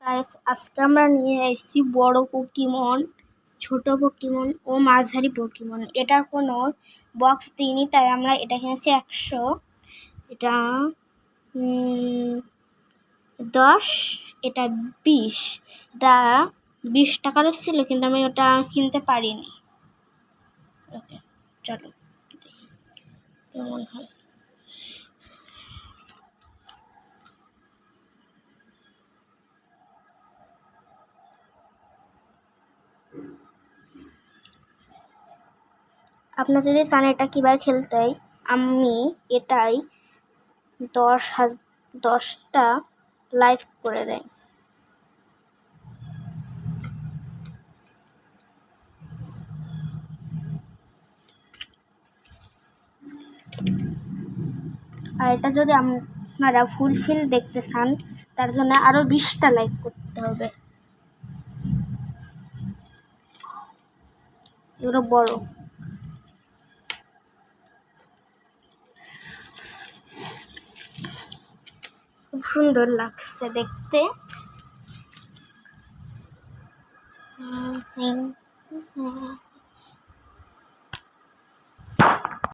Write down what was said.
Guys, আজকে আমরা নিয়ে এসেছি বড় পোকেমন, ছোট পোকেমন ও মাঝারি পোকেমন। এটা কোনো বক্স দিইনি, তাই আমরা এটা কিনেছি 100। এটা 10, এটা 20। এটা 20 টাকার ছিল, কিন্তু আমি ওটা কিনতে পারিনি। ওকে, চলো দেখি কেমন হয়। আপনারা যদি চান এটা কীভাবে খেলতে হয়, আমি এটাই 10টা লাইক করে দেয়। আর এটা যদি আপনারা ফুলফিল দেখতে চান, তার জন্য আরো 20টা লাইক করতে হবে। এগুলো বড়, খুব সুন্দর লাগছে দেখতে।